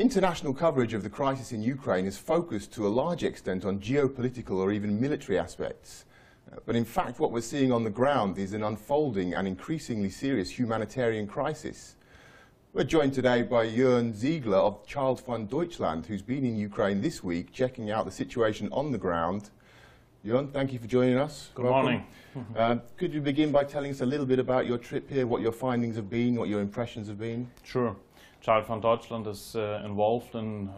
International coverage of the crisis in Ukraine is focused to a large extent on geopolitical or even military aspects. But in fact, what we're seeing on the ground is an unfolding and increasingly serious humanitarian crisis. We're joined today by Joern Ziegler of ChildFund Deutschland, who's been in Ukraine this week checking out the situation on the ground. Joern, thank you for joining us. Good morning. Could you begin by telling us a little bit about your trip here, what your findings have been, what your impressions have been? Sure. ChildFund Deutschland is involved in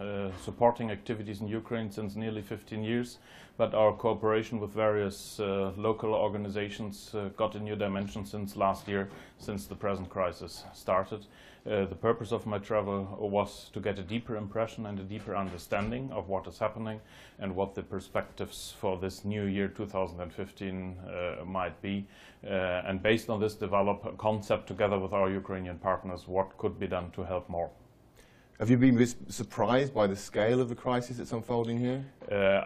supporting activities in Ukraine since nearly 15 years, but our cooperation with various local organizations got a new dimension since last year, since the present crisis started. The purpose of my travel was to get a deeper impression and a deeper understanding of what is happening and what the perspectives for this new year 2015 might be, and based on this develop a concept together with our Ukrainian partners what could be done to help more. Have you been surprised by the scale of the crisis that's unfolding here?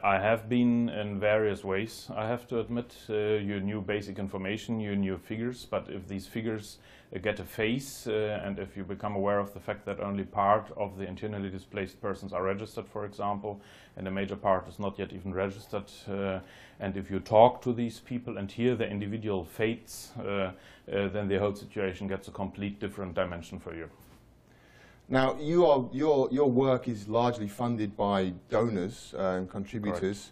I have been in various ways. I have to admit, you knew basic information, you knew figures, but if these figures get a face and if you become aware of the fact that only part of the internally displaced persons are registered, for example, and a major part is not yet even registered, and if you talk to these people and hear their individual fates, then the whole situation gets a complete different dimension for you. Now, your work is largely funded by donors and contributors.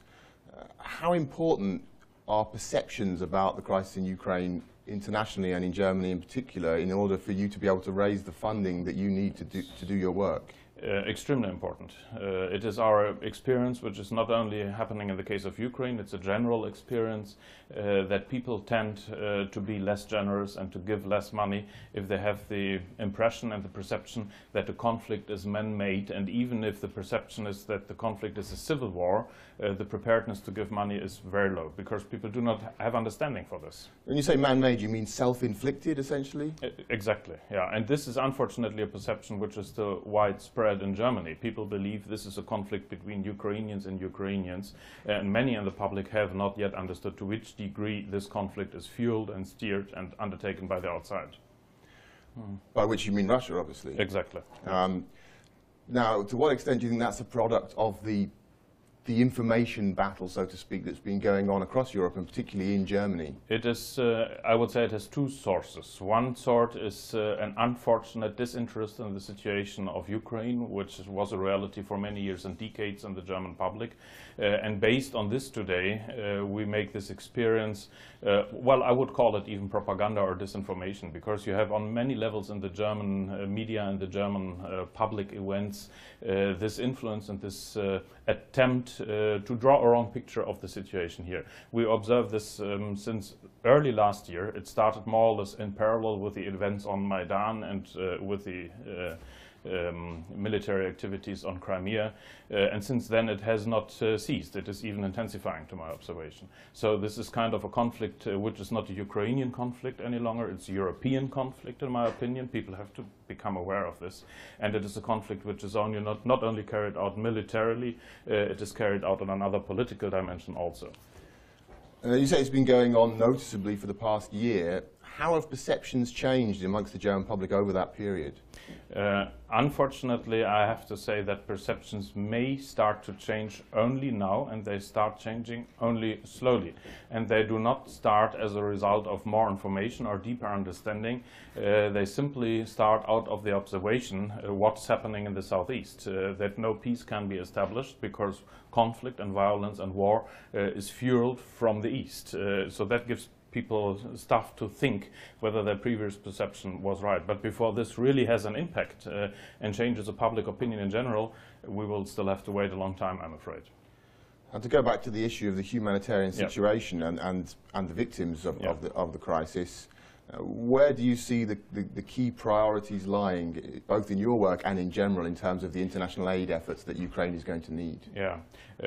How important are perceptions about the crisis in Ukraine internationally and in Germany in particular in order for you to be able to raise the funding that you need to do your work? Extremely important. It is our experience, which is not only happening in the case of Ukraine, it's a general experience that people tend to be less generous and to give less money if they have the impression and the perception that the conflict is man-made, and even if the perception is that the conflict is a civil war, the preparedness to give money is very low, because people do not have understanding for this. When you say man-made, you mean self-inflicted, essentially? Exactly, yeah. And this is unfortunately a perception which is still widespread in Germany. People believe this is a conflict between Ukrainians and Ukrainians, and many in the public have not yet understood to which degree this conflict is fueled and steered and undertaken by the outside. By which you mean Russia, obviously. Exactly. Now, to what extent do you think that's a product of the information battle, so to speak, that's been going on across Europe and particularly in Germany? It is, I would say it has two sources. One sort is an unfortunate disinterest in the situation of Ukraine, which was a reality for many years and decades in the German public. And based on this today, we make this experience, well, I would call it even propaganda or disinformation, because you have on many levels in the German media and the German public events this influence and this attempt to draw a wrong picture of the situation here. We observe this since early last year. It started more or less in parallel with the events on Maidan and with the military activities on Crimea, and since then it has not ceased. It is even intensifying to my observation. So this is kind of a conflict which is not a Ukrainian conflict any longer, it's a European conflict in my opinion. People have to become aware of this, and it is a conflict which is only not only carried out militarily, it is carried out on another political dimension also. You say it's been going on noticeably for the past year. How have perceptions changed amongst the German public over that period? Unfortunately, I have to say that perceptions may start to change only now, and they start changing only slowly. And they do not start as a result of more information or deeper understanding. They simply start out of the observation what's happening in the southeast, that no peace can be established because conflict and violence and war is fueled from the east. So that gives people stuff to think whether their previous perception was right. But before this really has an impact and changes the public opinion in general, we will still have to wait a long time, I'm afraid. And to go back to the issue of the humanitarian situation and the victims of the crisis, where do you see the key priorities lying, both in your work and in general, in terms of the international aid efforts that Ukraine is going to need? Yeah,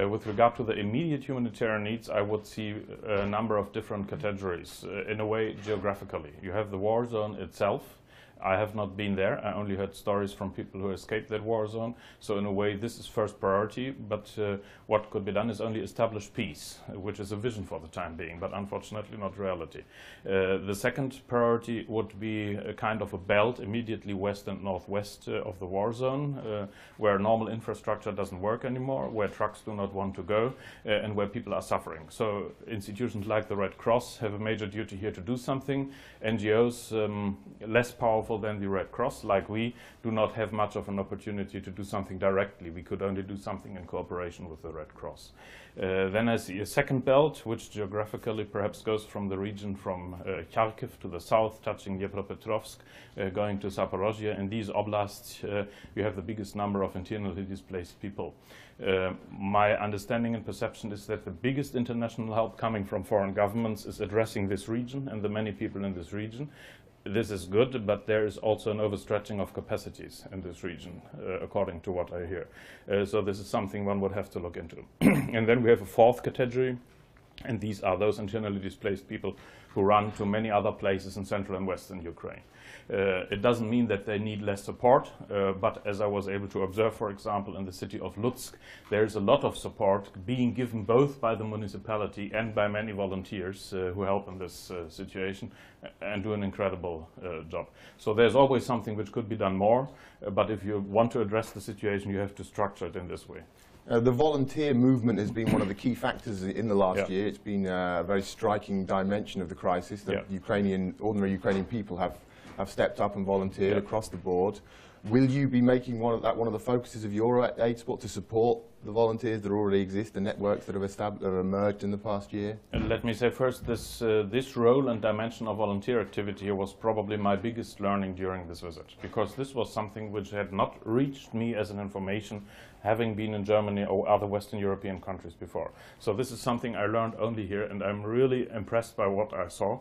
with regard to the immediate humanitarian needs, I would see a number of different categories. In a way, geographically, you have the war zone itself. I have not been there. I only heard stories from people who escaped that war zone. So in a way, this is first priority. But what could be done is only establish peace, which is a vision for the time being, but unfortunately not reality. The second priority would be a kind of a belt immediately west and northwest of the war zone, where normal infrastructure doesn't work anymore, where trucks do not want to go, and where people are suffering. So institutions like the Red Cross have a major duty here to do something. NGOs, less powerful than the Red Cross, like we, do not have much of an opportunity to do something directly. We could only do something in cooperation with the Red Cross. Then I see a second belt, which geographically perhaps goes from the region from Kharkiv to the south, touching Dnipropetrovsk, going to Zaporozhye. In these oblasts, you have the biggest number of internally displaced people. My understanding and perception is that the biggest international help coming from foreign governments is addressing this region and the many people in this region. This is good, but there is also an overstretching of capacities in this region, according to what I hear. So this is something one would have to look into. And then we have a fourth category, and these are those internally displaced people who run to many other places in central and western Ukraine. It doesn't mean that they need less support, but as I was able to observe, for example, in the city of Lutsk, there is a lot of support being given both by the municipality and by many volunteers who help in this situation and do an incredible job. So there's always something which could be done more, but if you want to address the situation, you have to structure it in this way. The volunteer movement has been one of the key factors in the last year. It's been a very striking dimension of the crisis. The ordinary Ukrainian people have stepped up and volunteered across the board. Will you be making one of the focuses of your aid support to support the volunteers that already exist, the networks that have emerged in the past year? And let me say first, this role and dimension of volunteer activity was probably my biggest learning during this visit, because this was something which had not reached me as an information, having been in Germany or other Western European countries before. So this is something I learned only here, and I'm really impressed by what I saw.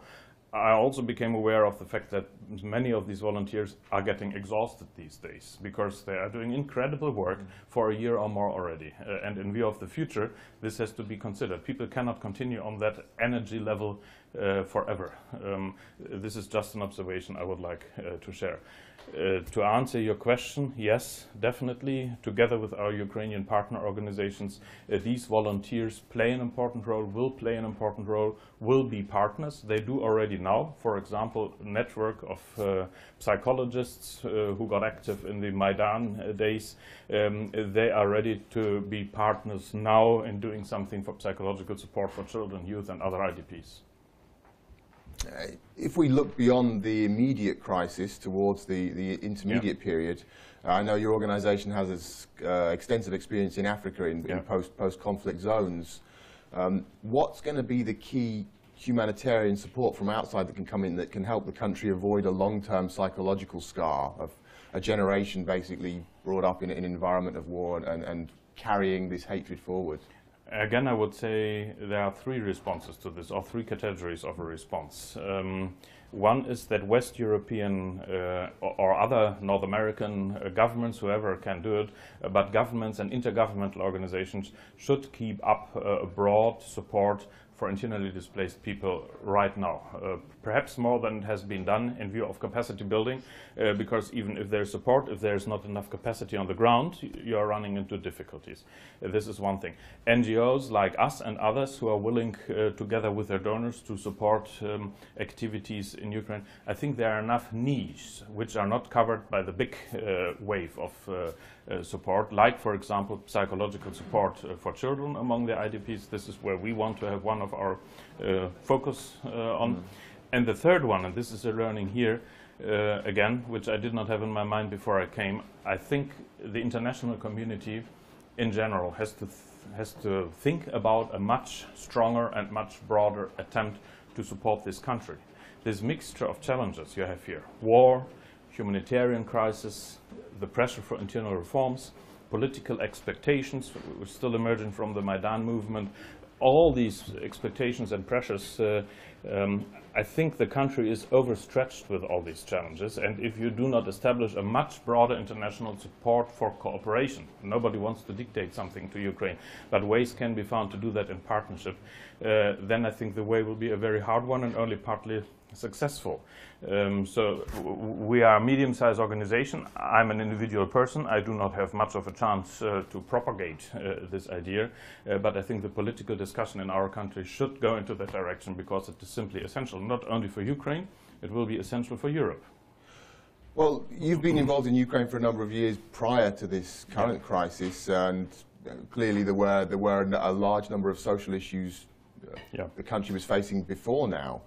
I also became aware of the fact that many of these volunteers are getting exhausted these days because they are doing incredible work for a year or more already. And in view of the future, this has to be considered. People cannot continue on that energy level forever. This is just an observation I would like to share. To answer your question, yes, definitely. Together with our Ukrainian partner organizations, these volunteers play an important role, will play an important role, will be partners. They do already now. For example, a network of psychologists who got active in the Maidan days, they are ready to be partners now in doing something for psychological support for children, youth and other IDPs. If we look beyond the immediate crisis towards the intermediate period, I know your organization has extensive experience in Africa in post-conflict zones. What's going to be the key humanitarian support from outside that can come in that can help the country avoid a long-term psychological scar of a generation basically brought up in an environment of war and carrying this hatred forward? Again, I would say there are three responses to this, or three categories of a response. One is that West European or other North American governments, whoever can do it, but governments and intergovernmental organizations should keep up a broad support for internally displaced people right now. Perhaps more than has been done in view of capacity building, because even if there's support, if there's not enough capacity on the ground, you are running into difficulties. This is one thing. NGOs like us and others who are willing, together with their donors, to support activities in Ukraine, I think there are enough niches which are not covered by the big wave of support, like, for example, psychological support for children among the IDPs. This is where we want to have one of our focus on. And the third one, and this is a learning here, again, which I did not have in my mind before I came, I think the international community in general has to think about a much stronger and much broader attempt to support this country. This mixture of challenges you have here, war, humanitarian crisis, the pressure for internal reforms, political expectations, still emerging from the Maidan movement, all these expectations and pressures I think the country is overstretched with all these challenges, and if you do not establish a much broader international support for cooperation, nobody wants to dictate something to Ukraine, but ways can be found to do that in partnership, then I think the way will be a very hard one and only partly successful. So we are a medium-sized organization. I'm an individual person. I do not have much of a chance to propagate this idea, but I think the political discussion in our country should go into that direction because it is simply essential, not only for Ukraine, it will be essential for Europe. Well, you've been involved in Ukraine for a number of years prior to this current crisis, and clearly there were a large number of social issues the country was facing before now.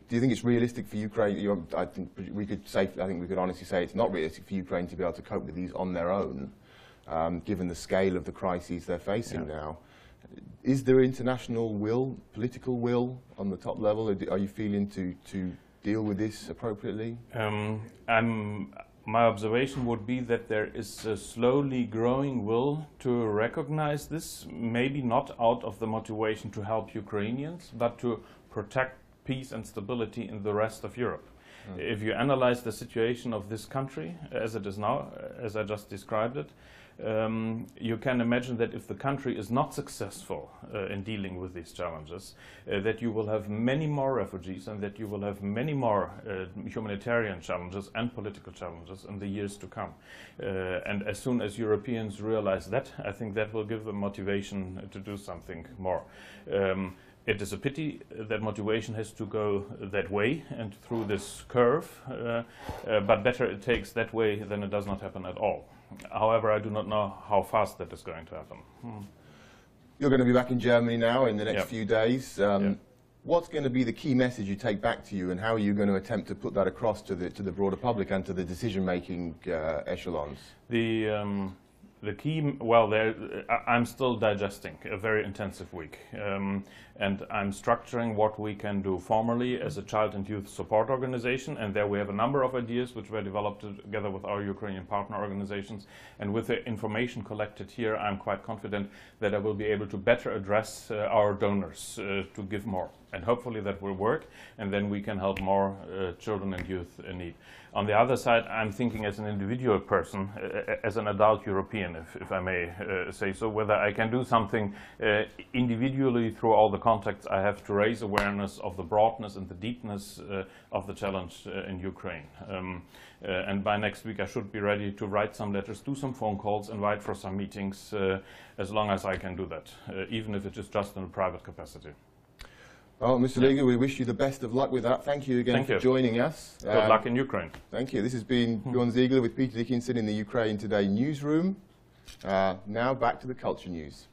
Do you think it's realistic for Ukraine? I think we could honestly say it's not realistic for Ukraine to be able to cope with these on their own, given the scale of the crises they're facing now. Is there international will, political will, on the top level? Are you feeling to deal with this appropriately? My observation would be that there is a slowly growing will to recognize this, maybe not out of the motivation to help Ukrainians, but to protect peace and stability in the rest of Europe. If you analyze the situation of this country as it is now, as I just described it, you can imagine that if the country is not successful in dealing with these challenges, that you will have many more refugees and that you will have many more humanitarian challenges and political challenges in the years to come. And as soon as Europeans realize that, I think that will give them motivation to do something more. It is a pity that motivation has to go that way and through this curve, but better it takes that way than it does not happen at all. However, I do not know how fast that is going to happen. You're going to be back in Germany now in the next few days. What's going to be the key message you take back to you, and how are you going to attempt to put that across to the broader public and to the decision-making echelons? The key, well, I'm still digesting a very intensive week, and I'm structuring what we can do formally as a child and youth support organization, and there we have a number of ideas which were developed together with our Ukrainian partner organizations, and with the information collected here, I'm quite confident that I will be able to better address our donors to give more, and hopefully that will work, and then we can help more children and youth in need. On the other side, I'm thinking as an individual person, as an adult European, if I may say so, whether I can do something individually through all the contacts I have to raise awareness of the broadness and the deepness of the challenge in Ukraine. And by next week I should be ready to write some letters, do some phone calls, invite for some meetings, as long as I can do that, even if it is just in a private capacity. Well, Mr. Ziegler, we wish you the best of luck with that. Thank you again for joining us. Good luck in Ukraine. Thank you. This has been Joern Ziegler with Peter Dickinson in the Ukraine Today newsroom. Now back to the culture news.